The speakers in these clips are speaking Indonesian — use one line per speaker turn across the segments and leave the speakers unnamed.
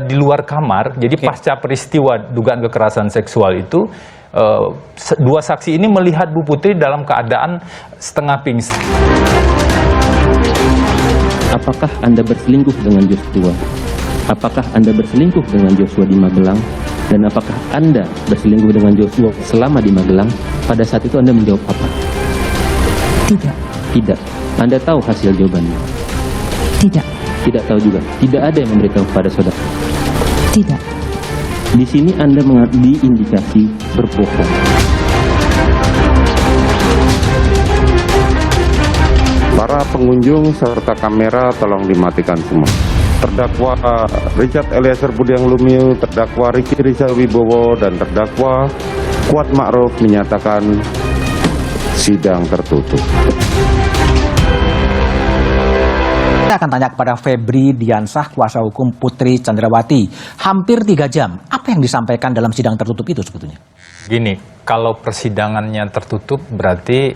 di luar kamar. Jadi pasca peristiwa dugaan kekerasan seksual itu, dua saksi ini melihat Bu Putri dalam keadaan setengah pingsan.
Apakah Anda berselingkuh dengan Joshua? Apakah Anda berselingkuh dengan Joshua di Magelang? Dan apakah Anda berselingkuh dengan Joshua selama di Magelang? Pada saat itu Anda menjawab apa?
Tidak.
Tidak. Anda tahu hasil jawabannya?
Tidak.
Tidak tahu juga. Tidak ada yang memberitahu kepada saudara.
Tidak.
Di sini Anda diindikasi berbohong.
Para pengunjung serta kamera tolong dimatikan semua. Terdakwa Richard Eliezer Budiang Lumiu, terdakwa Ricky Rizal Wibowo, dan terdakwa Kuat Ma'ruf menyatakan sidang tertutup.
Kita akan tanya kepada Febri Diansah, kuasa hukum Putri Candrawati. Hampir 3 jam, apa yang disampaikan dalam sidang tertutup itu sebetulnya?
Gini, kalau persidangannya tertutup berarti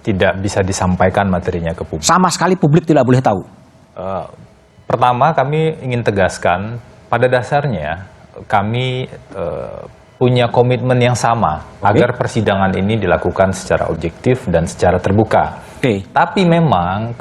tidak bisa disampaikan materinya ke publik.
Sama sekali publik tidak boleh tahu.
Pertama, kami ingin tegaskan, pada dasarnya kami punya komitmen yang sama agar persidangan ini dilakukan secara objektif dan secara terbuka. Tapi memang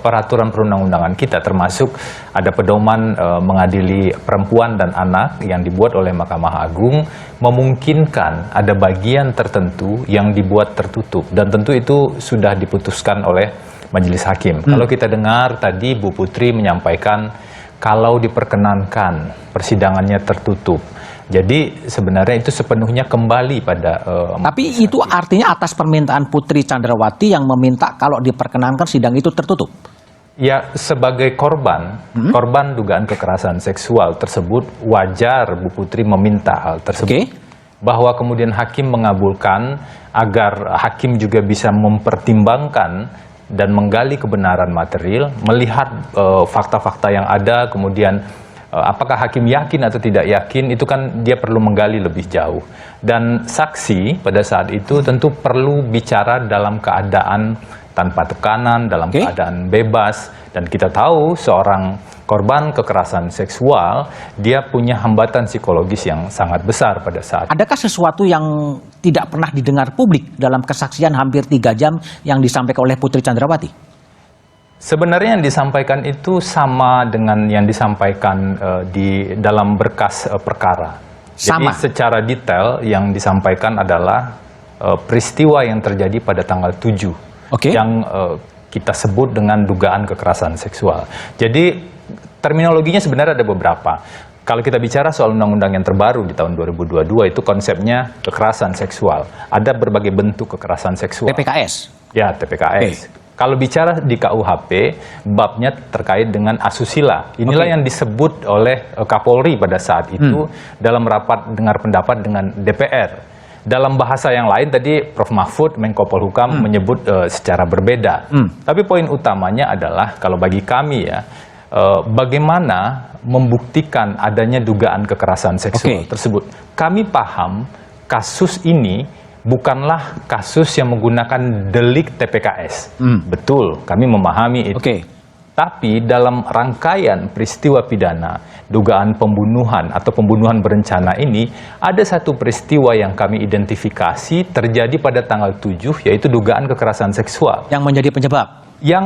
peraturan perundang-undangan kita termasuk ada pedoman mengadili perempuan dan anak yang dibuat oleh Mahkamah Agung memungkinkan ada bagian tertentu yang dibuat tertutup, dan tentu itu sudah diputuskan oleh Majelis Hakim. Kalau kita dengar tadi Bu Putri menyampaikan kalau diperkenankan persidangannya tertutup. Jadi sebenarnya itu sepenuhnya kembali pada
Tapi itu artinya atas permintaan Putri Candrawati yang meminta kalau diperkenankan sidang itu tertutup.
Ya, sebagai korban dugaan kekerasan seksual tersebut, wajar Bu Putri meminta hal tersebut. Bahwa kemudian hakim mengabulkan agar hakim juga bisa mempertimbangkan dan menggali kebenaran material, melihat fakta-fakta yang ada, kemudian apakah hakim yakin atau tidak yakin, itu kan dia perlu menggali lebih jauh. Dan saksi pada saat itu tentu perlu bicara dalam keadaan tanpa tekanan, dalam keadaan bebas. Dan kita tahu seorang korban kekerasan seksual, dia punya hambatan psikologis yang sangat besar pada saat.
Adakah sesuatu yang tidak pernah didengar publik dalam kesaksian hampir 3 jam yang disampaikan oleh Putri Candrawati?
Sebenarnya yang disampaikan itu sama dengan yang disampaikan di dalam berkas perkara. Jadi secara detail yang disampaikan adalah peristiwa yang terjadi pada tanggal 7 yang kita sebut dengan dugaan kekerasan seksual. Jadi terminologinya sebenarnya ada beberapa. Kalau kita bicara soal undang-undang yang terbaru di tahun 2022 itu konsepnya kekerasan seksual. Ada berbagai bentuk kekerasan seksual.
TPKS?
Ya, TPKS. Kalau bicara di KUHP, babnya terkait dengan asusila. Inilah yang disebut oleh Kapolri pada saat itu dalam rapat dengar pendapat dengan DPR. Dalam bahasa yang lain tadi Prof. Mahfud, Menko Polhukam menyebut secara berbeda. Tapi poin utamanya adalah kalau bagi kami ya, bagaimana membuktikan adanya dugaan kekerasan seksual tersebut. Kami paham kasus ini bukanlah kasus yang menggunakan delik TPKS. Betul, kami memahami itu. Tapi dalam rangkaian peristiwa pidana, dugaan pembunuhan atau pembunuhan berencana ini, ada satu peristiwa yang kami identifikasi terjadi pada tanggal 7, yaitu dugaan kekerasan seksual.
Yang menjadi penyebab?
Yang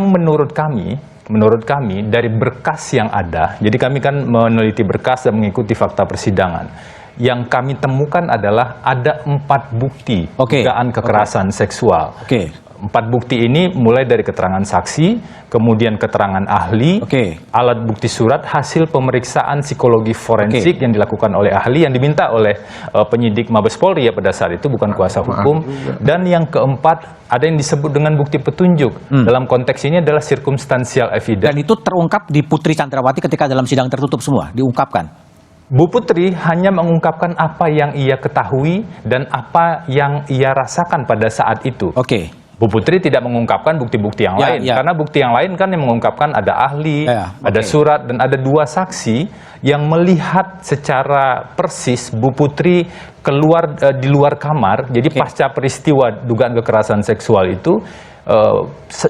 menurut kami dari berkas yang ada, jadi kami kan meneliti berkas dan mengikuti fakta persidangan. Yang kami temukan adalah ada 4 bukti dugaan kekerasan seksual. 4 bukti ini mulai dari keterangan saksi, kemudian keterangan ahli, alat bukti surat, hasil pemeriksaan psikologi forensik yang dilakukan oleh ahli yang diminta oleh penyidik Mabes Polri ya pada saat itu, bukan kuasa hukum. Dan yang keempat, ada yang disebut dengan bukti petunjuk. Dalam konteks ini adalah circumstantial evidence.
Dan itu terungkap di Putri Candrawati ketika dalam sidang tertutup semua, diungkapkan?
Bu Putri hanya mengungkapkan apa yang ia ketahui dan apa yang ia rasakan pada saat itu. Bu Putri tidak mengungkapkan bukti-bukti yang lain, karena bukti yang lain kan yang mengungkapkan ada ahli, ada surat, dan ada 2 saksi yang melihat secara persis Bu Putri keluar di luar kamar. Jadi pasca peristiwa dugaan kekerasan seksual itu,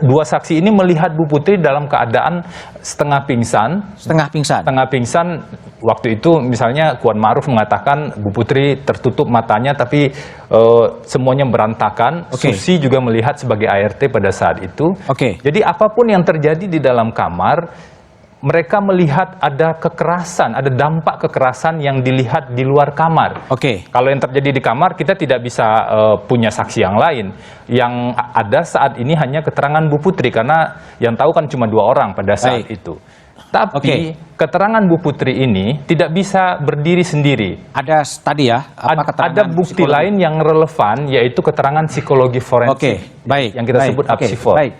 dua saksi ini melihat Bu Putri dalam keadaan setengah pingsan.
Setengah pingsan.
Setengah pingsan waktu itu misalnya Kuat Ma'ruf mengatakan Bu Putri tertutup matanya tapi semuanya berantakan.
Oke.
Susi juga melihat sebagai ART pada saat itu.
Oke.
Jadi apapun yang terjadi di dalam kamar, mereka melihat ada kekerasan, ada dampak kekerasan yang dilihat di luar kamar.
Oke.
Kalau yang terjadi di kamar, kita tidak bisa punya saksi yang lain. Yang ada saat ini hanya keterangan Bu Putri, karena yang tahu kan cuma 2 orang pada saat
Baik.
itu. Tapi
Oke.
keterangan Bu Putri ini tidak bisa berdiri sendiri.
Ada tadi ya, apa keterangan
Ada bukti
psikologi?
lain yang relevan, yaitu keterangan psikologi forensik.
Oke, baik.
Yang kita
baik,
sebut
oke,
apsifor.
baik.